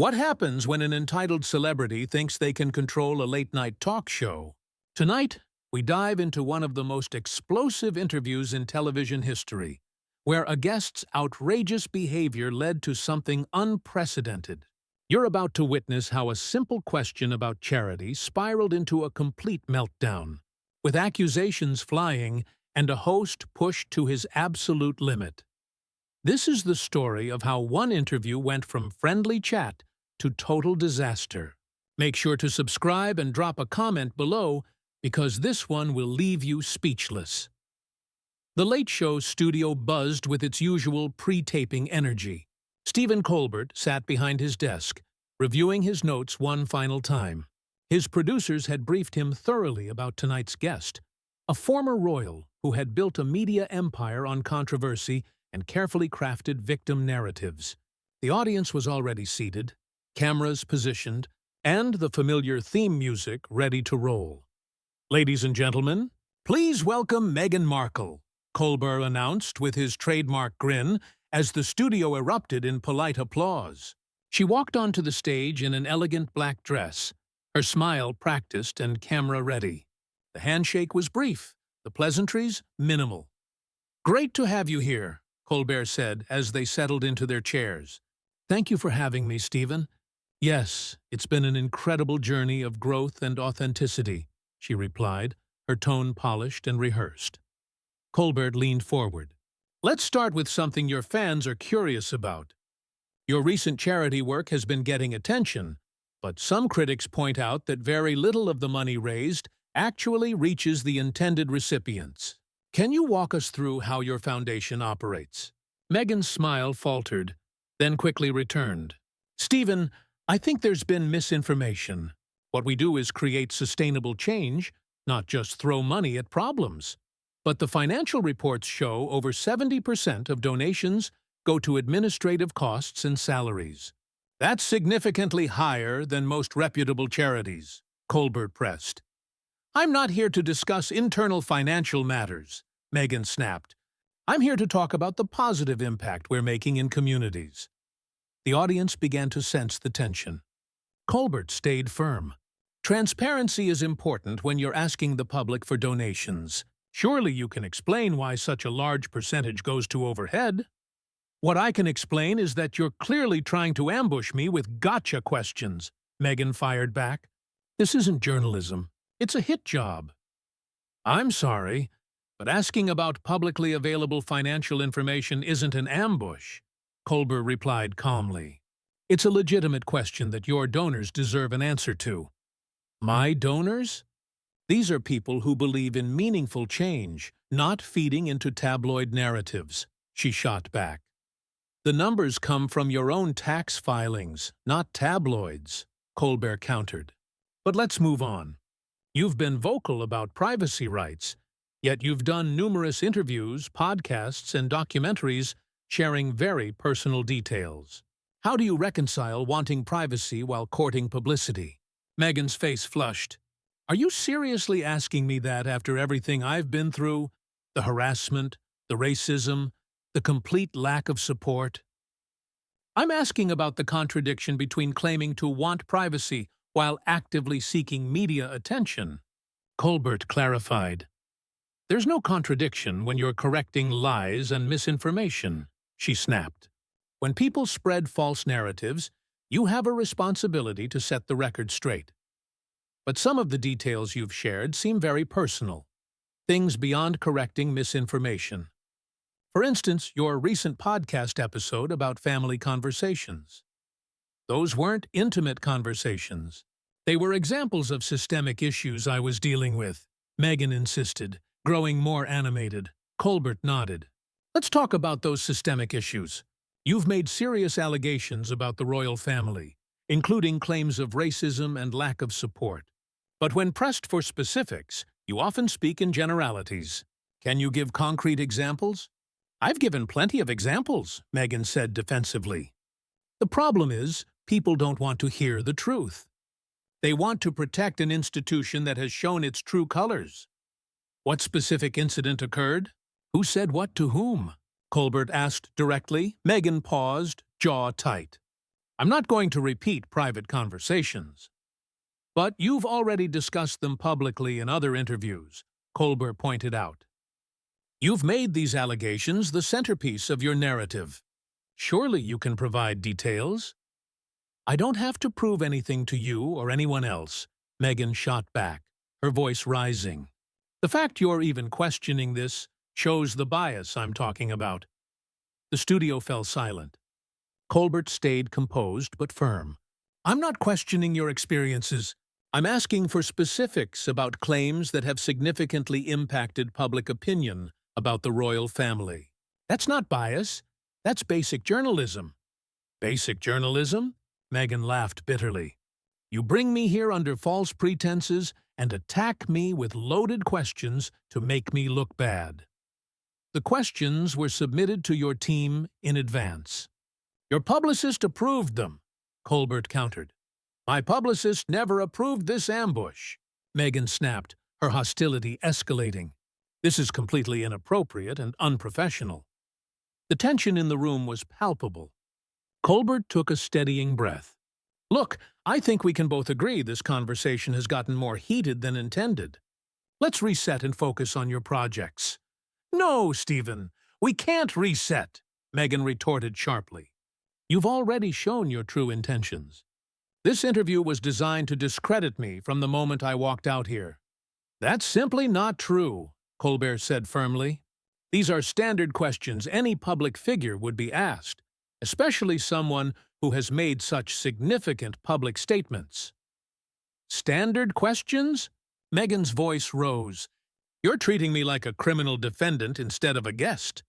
What happens when an entitled celebrity thinks they can control a late-night talk show? Tonight, we dive into one of the most explosive interviews in television history, where a guest's outrageous behavior led to something unprecedented. You're about to witness how a simple question about charity spiraled into a complete meltdown, with accusations flying and a host pushed to his absolute limit. This is the story of how one interview went from friendly chat to total disaster. Make sure to subscribe and drop a comment below, because this one will leave you speechless. The Late Show studio buzzed with its usual pre-taping energy. Stephen Colbert sat behind his desk, reviewing his notes one final time. His producers had briefed him thoroughly about tonight's guest, a former royal who had built a media empire on controversy and carefully crafted victim narratives. The audience was already seated, cameras positioned, and the familiar theme music ready to roll. "Ladies and gentlemen, please welcome Meghan Markle," Colbert announced with his trademark grin as the studio erupted in polite applause. She walked onto the stage in an elegant black dress, her smile practiced and camera-ready. The handshake was brief, the pleasantries minimal. "Great to have you here," Colbert said as they settled into their chairs. "Thank you for having me, Stephen." "Yes, it's been an incredible journey of growth and authenticity," she replied, her tone polished and rehearsed. Colbert leaned forward. "Let's start with something your fans are curious about. Your recent charity work has been getting attention, but some critics point out that very little of the money raised actually reaches the intended recipients. Can you walk us through how your foundation operates?" Meghan's smile faltered, then quickly returned. "Stephen, I think there's been misinformation. What we do is create sustainable change, not just throw money at problems. But the financial reports show over 70% of donations go to administrative costs and salaries. That's significantly higher than most reputable charities," Colbert pressed. "I'm not here to discuss internal financial matters," Meghan snapped. "I'm here to talk about the positive impact we're making in communities." The audience began to sense the tension. Colbert stayed firm. "Transparency is important when you're asking the public for donations. Surely you can explain why such a large percentage goes to overhead." "What I can explain is that you're clearly trying to ambush me with gotcha questions," Meghan fired back. "This isn't journalism. It's a hit job." "I'm sorry, but asking about publicly available financial information isn't an ambush," Colbert replied calmly. "It's a legitimate question that your donors deserve an answer to." "My donors? These are people who believe in meaningful change, not feeding into tabloid narratives," she shot back. "The numbers come from your own tax filings, not tabloids," Colbert countered. "But let's move on. You've been vocal about privacy rights, yet you've done numerous interviews, podcasts, and documentaries sharing very personal details. How do you reconcile wanting privacy while courting publicity?" Meghan's face flushed. "Are you seriously asking me that after everything I've been through? The harassment, the racism, the complete lack of support?" "I'm asking about the contradiction between claiming to want privacy while actively seeking media attention," Colbert clarified. "There's no contradiction when you're correcting lies and misinformation," she snapped. "When people spread false narratives, you have a responsibility to set the record straight. But some of the details you've shared seem very personal, things beyond correcting misinformation. For instance, your recent podcast episode about family conversations. Those weren't intimate conversations. They were examples of systemic issues I was dealing with," Meghan insisted, growing more animated. Colbert nodded. "Let's talk about those systemic issues. You've made serious allegations about the royal family, including claims of racism and lack of support. But when pressed for specifics, you often speak in generalities. Can you give concrete examples?" "I've given plenty of examples," Meghan said defensively. "The problem is, people don't want to hear the truth. They want to protect an institution that has shown its true colors." "What specific incident occurred? Who said what to whom?" Colbert asked directly. Meghan paused, jaw tight. I'm not going to repeat private conversations. But you've already discussed them publicly in other interviews, Colbert pointed out. You've made these allegations the centerpiece of your narrative. Surely you can provide details? I don't have to prove anything to you or anyone else, Meghan shot back, her voice rising. The fact you're even questioning this shows the bias I'm talking about. The studio fell silent. Colbert stayed composed but firm. I'm not questioning your experiences. I'm asking for specifics about claims that have significantly impacted public opinion about the royal family. That's not bias. That's basic journalism. Basic journalism? Meghan laughed bitterly. You bring me here under false pretenses and attack me with loaded questions to make me look bad. The questions were submitted to your team in advance. Your publicist approved them, Colbert countered. My publicist never approved this ambush, Meghan snapped, her hostility escalating. This is completely inappropriate and unprofessional. The tension in the room was palpable. Colbert took a steadying breath. Look, I think we can both agree this conversation has gotten more heated than intended. Let's reset and focus on your projects. No, Stephen, we can't reset, Meghan retorted sharply. You've already shown your true intentions. This interview was designed to discredit me from the moment I walked out here. That's simply not true, Colbert said firmly. These are standard questions any public figure would be asked, especially someone who has made such significant public statements. Standard questions? Meghan's voice rose. You're treating me like a criminal defendant instead of a guest.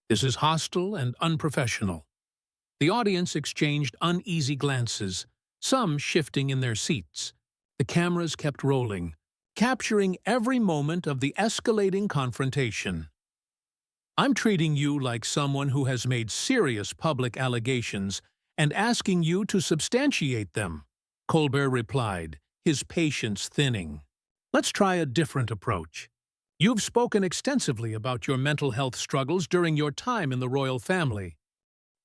This is hostile and unprofessional. The audience exchanged uneasy glances, some shifting in their seats. The cameras kept rolling, capturing every moment of the escalating confrontation. I'm treating you like someone who has made serious public allegations and asking you to substantiate them, Colbert replied, his patience thinning. Let's try a different approach. You've spoken extensively about your mental health struggles during your time in the royal family.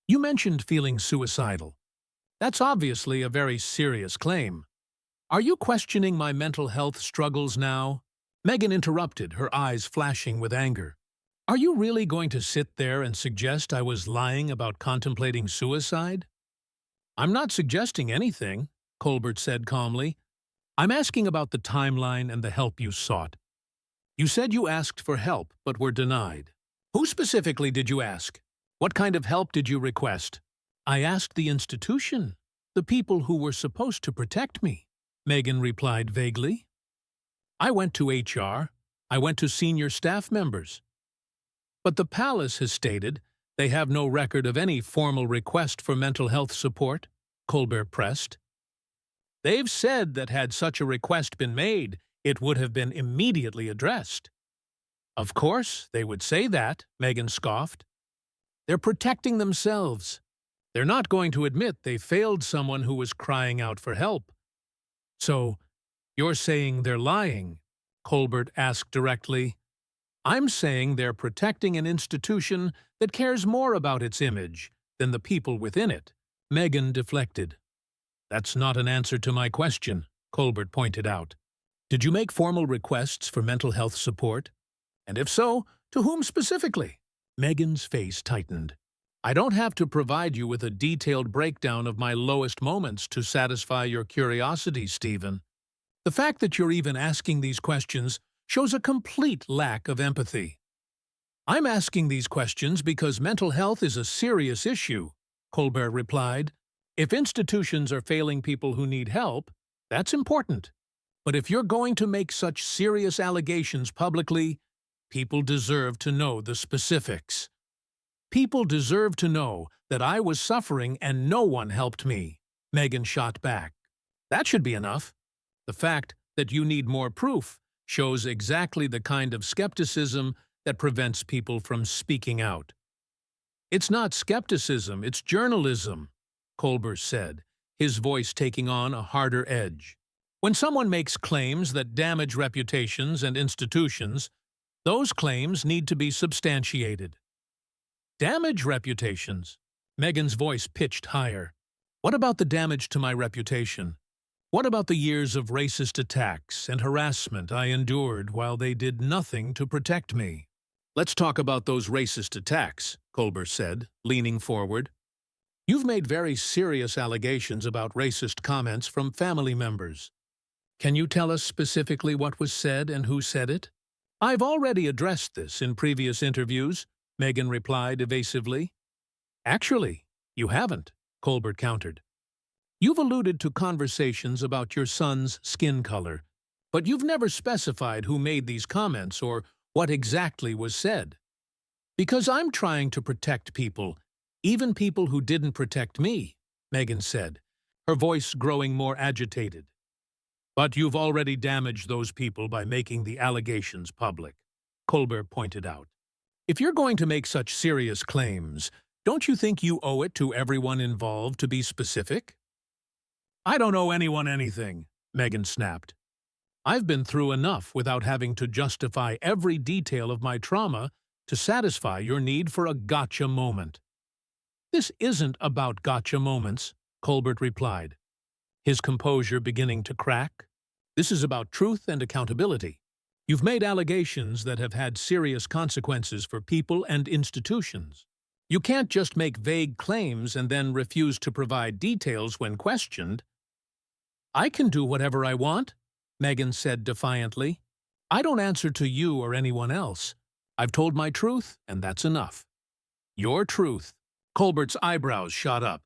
You mentioned feeling suicidal. That's obviously a very serious claim. Are you questioning my mental health struggles now? Meghan interrupted, her eyes flashing with anger. Are you really going to sit there and suggest I was lying about contemplating suicide? I'm not suggesting anything, Colbert said calmly. I'm asking about the timeline and the help you sought. You said you asked for help, but were denied. Who specifically did you ask? What kind of help did you request? I asked the institution, the people who were supposed to protect me, Meghan replied vaguely. I went to HR. I went to senior staff members. But the palace has stated they have no record of any formal request for mental health support, Colbert pressed. They've said that had such a request been made, it would have been immediately addressed. Of course, they would say that, Meghan scoffed. They're protecting themselves. They're not going to admit they failed someone who was crying out for help. So, you're saying they're lying? Colbert asked directly. I'm saying they're protecting an institution that cares more about its image than the people within it. Meghan deflected. That's not an answer to my question, Colbert pointed out. Did you make formal requests for mental health support? And if so, to whom specifically? Meghan's face tightened. I don't have to provide you with a detailed breakdown of my lowest moments to satisfy your curiosity, Stephen. The fact that you're even asking these questions shows a complete lack of empathy. I'm asking these questions because mental health is a serious issue, Colbert replied. If institutions are failing people who need help, that's important. But if you're going to make such serious allegations publicly, people deserve to know the specifics. People deserve to know that I was suffering and no one helped me, Meghan shot back. That should be enough. The fact that you need more proof shows exactly the kind of skepticism that prevents people from speaking out. It's not skepticism, it's journalism, Colbert said, his voice taking on a harder edge. When someone makes claims that damage reputations and institutions, those claims need to be substantiated. Damage reputations? Meghan's voice pitched higher. What about the damage to my reputation? What about the years of racist attacks and harassment I endured while they did nothing to protect me? Let's talk about those racist attacks, Colbert said, leaning forward. You've made very serious allegations about racist comments from family members. Can you tell us specifically what was said and who said it? I've already addressed this in previous interviews, Meghan replied evasively. Actually, you haven't, Colbert countered. You've alluded to conversations about your son's skin color, but you've never specified who made these comments or what exactly was said. Because I'm trying to protect people, even people who didn't protect me, Meghan said, her voice growing more agitated. But you've already damaged those people by making the allegations public, Colbert pointed out. If you're going to make such serious claims, don't you think you owe it to everyone involved to be specific? I don't owe anyone anything, Meghan snapped. I've been through enough without having to justify every detail of my trauma to satisfy your need for a gotcha moment. This isn't about gotcha moments, Colbert replied, his composure beginning to crack. This is about truth and accountability. You've made allegations that have had serious consequences for people and institutions. You can't just make vague claims and then refuse to provide details when questioned. I can do whatever I want, Meghan said defiantly. I don't answer to you or anyone else. I've told my truth, and that's enough. Your truth. Colbert's eyebrows shot up.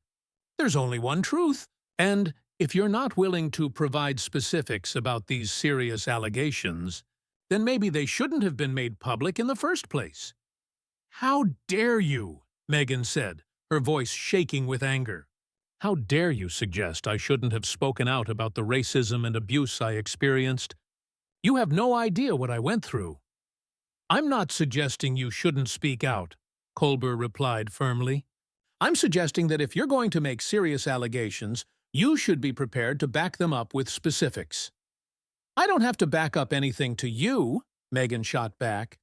There's only one truth, and if you're not willing to provide specifics about these serious allegations, then maybe they shouldn't have been made public in the first place. How dare you, Meghan said, her voice shaking with anger. How dare you suggest I shouldn't have spoken out about the racism and abuse I experienced? You have no idea what I went through. I'm not suggesting you shouldn't speak out, Colbert replied firmly. I'm suggesting that if you're going to make serious allegations, you should be prepared to back them up with specifics. I don't have to back up anything to you, Meghan shot back.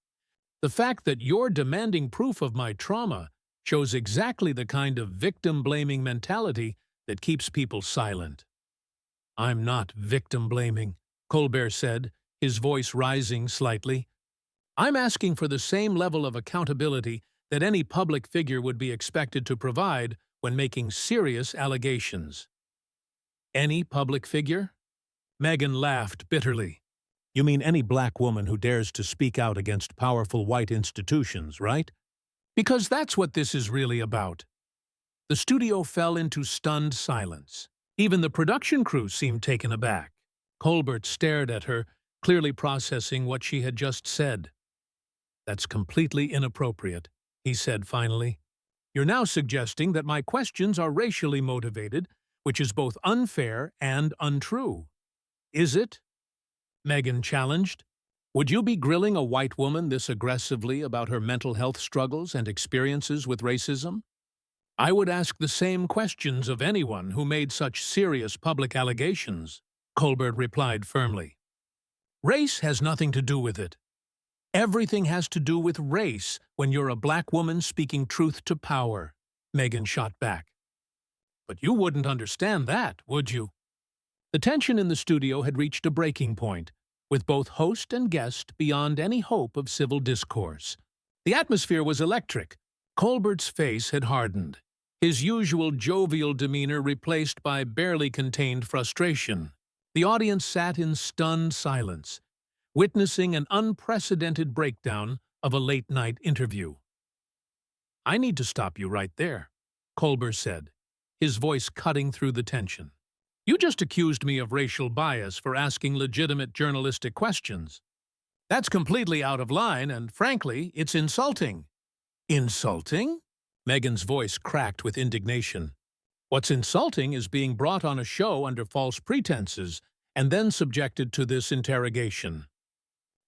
The fact that you're demanding proof of my trauma shows exactly the kind of victim-blaming mentality that keeps people silent. I'm not victim-blaming, Colbert said, his voice rising slightly. I'm asking for the same level of accountability that any public figure would be expected to provide when making serious allegations. Any public figure? Meghan laughed bitterly. You mean any black woman who dares to speak out against powerful white institutions, right? Because that's what this is really about. The studio fell into stunned silence. Even the production crew seemed taken aback. Colbert stared at her, clearly processing what she had just said. That's completely inappropriate, he said finally. You're now suggesting that my questions are racially motivated, which is both unfair and untrue. Is it? Meghan challenged. Would you be grilling a white woman this aggressively about her mental health struggles and experiences with racism? I would ask the same questions of anyone who made such serious public allegations, Colbert replied firmly. Race has nothing to do with it. Everything has to do with race when you're a black woman speaking truth to power, Meghan shot back. But you wouldn't understand that, would you? The tension in the studio had reached a breaking point, with both host and guest beyond any hope of civil discourse. The atmosphere was electric. Colbert's face had hardened, his usual jovial demeanor replaced by barely contained frustration. The audience sat in stunned silence, witnessing an unprecedented breakdown of a late-night interview. I need to stop you right there, Colbert said, his voice cutting through the tension. You just accused me of racial bias for asking legitimate journalistic questions. That's completely out of line, and frankly, it's insulting. Insulting? Meghan's voice cracked with indignation. What's insulting is being brought on a show under false pretenses and then subjected to this interrogation.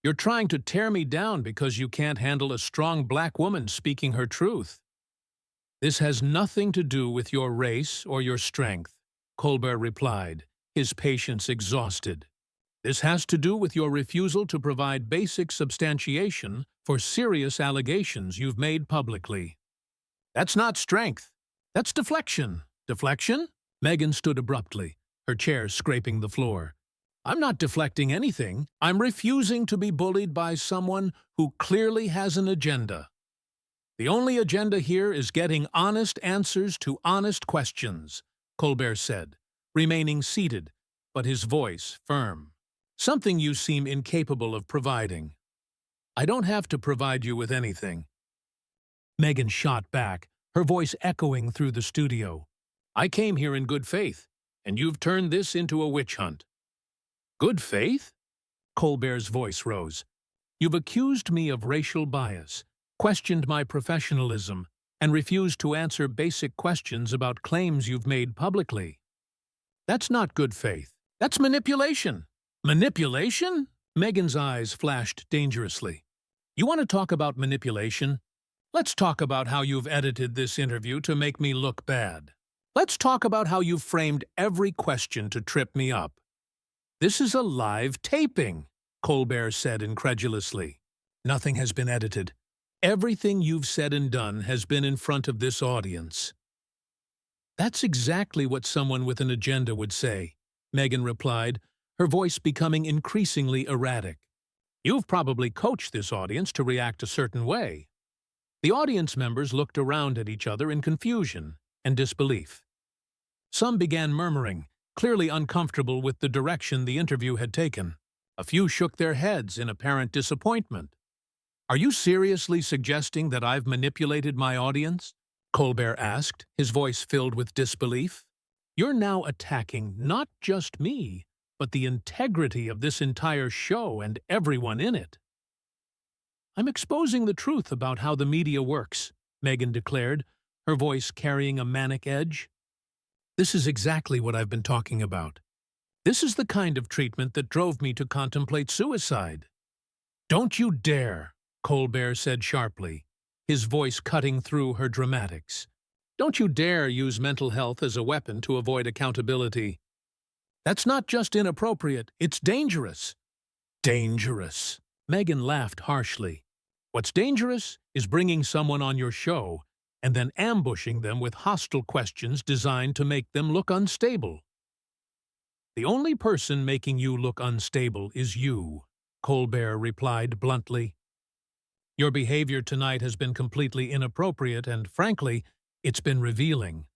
You're trying to tear me down because you can't handle a strong black woman speaking her truth. This has nothing to do with your race or your strength, Colbert replied, his patience exhausted. This has to do with your refusal to provide basic substantiation for serious allegations you've made publicly. That's not strength. That's deflection. Deflection? Meghan stood abruptly, her chair scraping the floor. I'm not deflecting anything. I'm refusing to be bullied by someone who clearly has an agenda. The only agenda here is getting honest answers to honest questions, Colbert said, remaining seated, but his voice firm. Something you seem incapable of providing. I don't have to provide you with anything. Meghan shot back, her voice echoing through the studio. I came here in good faith, and you've turned this into a witch hunt. Good faith? Colbert's voice rose. You've accused me of racial bias, questioned my professionalism, and refused to answer basic questions about claims you've made publicly. That's not good faith. That's manipulation. Manipulation? Meghan's eyes flashed dangerously. You want to talk about manipulation? Let's talk about how you've edited this interview to make me look bad. Let's talk about how you've framed every question to trip me up. This is a live taping, Colbert said incredulously. Nothing has been edited. Everything you've said and done has been in front of this audience. That's exactly what someone with an agenda would say, Meghan replied, her voice becoming increasingly erratic. You've probably coached this audience to react a certain way. The audience members looked around at each other in confusion and disbelief. Some began murmuring, clearly uncomfortable with the direction the interview had taken. A few shook their heads in apparent disappointment. Are you seriously suggesting that I've manipulated my audience? Colbert asked, his voice filled with disbelief. You're now attacking not just me, but the integrity of this entire show and everyone in it. I'm exposing the truth about how the media works, Meghan declared, her voice carrying a manic edge. This is exactly what I've been talking about. This is the kind of treatment that drove me to contemplate suicide. Don't you dare, Colbert said sharply, his voice cutting through her dramatics. Don't you dare use mental health as a weapon to avoid accountability. That's not just inappropriate, it's dangerous. Dangerous. Meghan laughed harshly. What's dangerous is bringing someone on your show and then ambushing them with hostile questions designed to make them look unstable. The only person making you look unstable is you, Colbert replied bluntly. Your behavior tonight has been completely inappropriate and, frankly, it's been revealing.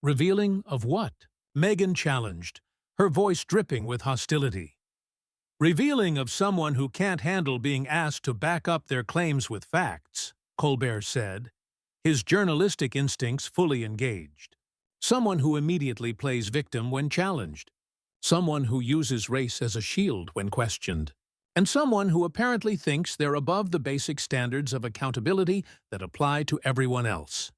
Revealing of what? Meghan challenged, her voice dripping with hostility. Revealing of someone who can't handle being asked to back up their claims with facts, Colbert said, his journalistic instincts fully engaged. Someone who immediately plays victim when challenged. Someone who uses race as a shield when questioned. And someone who apparently thinks they're above the basic standards of accountability that apply to everyone else.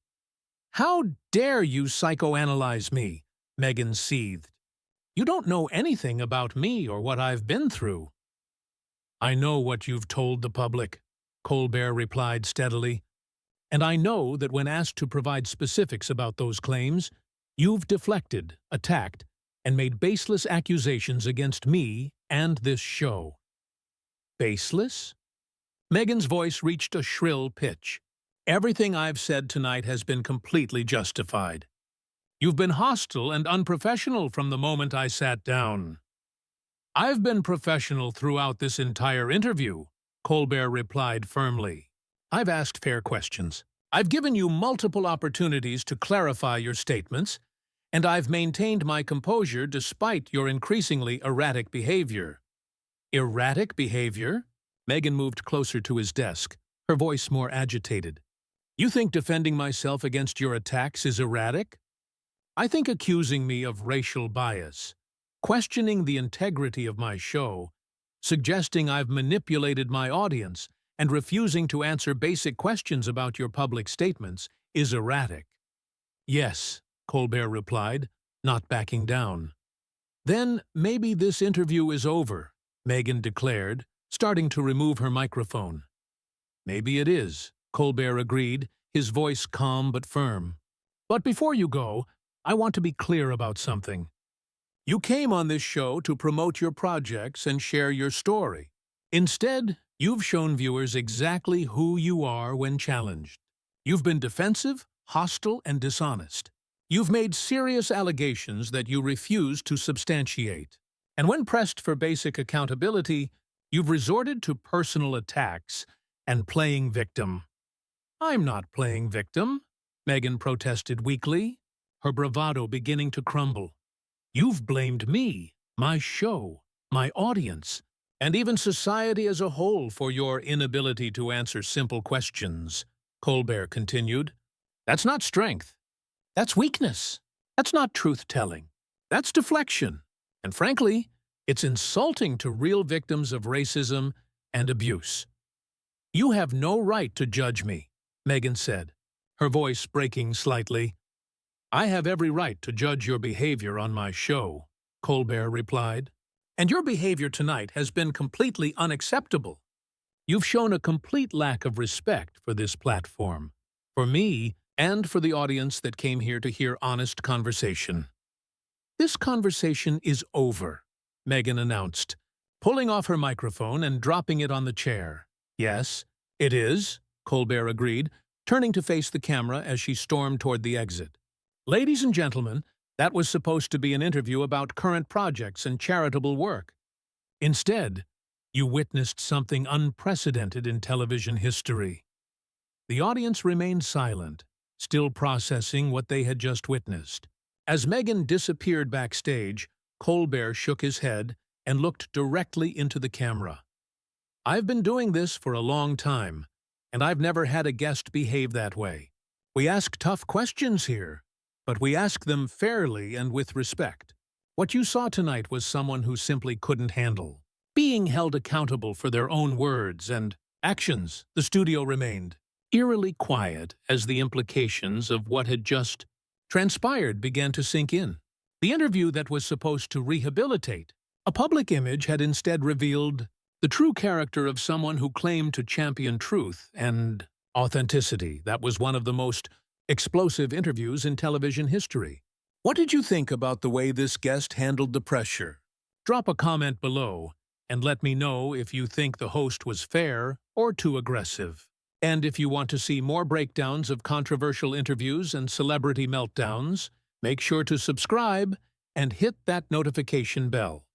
How dare you psychoanalyze me? Meghan seethed. You don't know anything about me or what I've been through. I know what you've told the public, Colbert replied steadily. And I know that when asked to provide specifics about those claims, you've deflected, attacked, and made baseless accusations against me and this show. Baseless? Meghan's voice reached a shrill pitch. Everything I've said tonight has been completely justified. You've been hostile and unprofessional from the moment I sat down. I've been professional throughout this entire interview, Colbert replied firmly. I've asked fair questions. I've given you multiple opportunities to clarify your statements, and I've maintained my composure despite your increasingly erratic behavior. Erratic behavior? Meghan moved closer to his desk, her voice more agitated. You think defending myself against your attacks is erratic? I think accusing me of racial bias, questioning the integrity of my show, suggesting I've manipulated my audience, and refusing to answer basic questions about your public statements is erratic. Yes, Colbert replied, not backing down. Then maybe this interview is over, Meghan declared, starting to remove her microphone. Maybe it is, Colbert agreed, his voice calm but firm. But before you go, I want to be clear about something. You came on this show to promote your projects and share your story. Instead, you've shown viewers exactly who you are when challenged. You've been defensive, hostile, and dishonest. You've made serious allegations that you refuse to substantiate. And when pressed for basic accountability, you've resorted to personal attacks and playing victim. I'm not playing victim, Meghan protested weakly, her bravado beginning to crumble. You've blamed me, my show, my audience, and even society as a whole for your inability to answer simple questions, Colbert continued. That's not strength. That's weakness. That's not truth-telling. That's deflection. And frankly, it's insulting to real victims of racism and abuse. You have no right to judge me, Meghan said, her voice breaking slightly. I have every right to judge your behavior on my show, Colbert replied. And your behavior tonight has been completely unacceptable. You've shown a complete lack of respect for this platform, for me, and for the audience that came here to hear honest conversation. This conversation is over, Meghan announced, pulling off her microphone and dropping it on the chair. Yes, it is, Colbert agreed, turning to face the camera as she stormed toward the exit. Ladies and gentlemen, that was supposed to be an interview about current projects and charitable work. Instead, you witnessed something unprecedented in television history. The audience remained silent, still processing what they had just witnessed. As Meghan disappeared backstage, Colbert shook his head and looked directly into the camera. I've been doing this for a long time, and I've never had a guest behave that way. We ask tough questions here, but we ask them fairly and with respect. What you saw tonight was someone who simply couldn't handle being held accountable for their own words and actions. The studio remained eerily quiet as the implications of what had just transpired began to sink in. The interview that was supposed to rehabilitate a public image had instead revealed the true character of someone who claimed to champion truth and authenticity. That was one of the most explosive interviews in television history. What did you think about the way this guest handled the pressure? Drop a comment below and let me know if you think the host was fair or too aggressive. And if you want to see more breakdowns of controversial interviews and celebrity meltdowns, make sure to subscribe and hit that notification bell.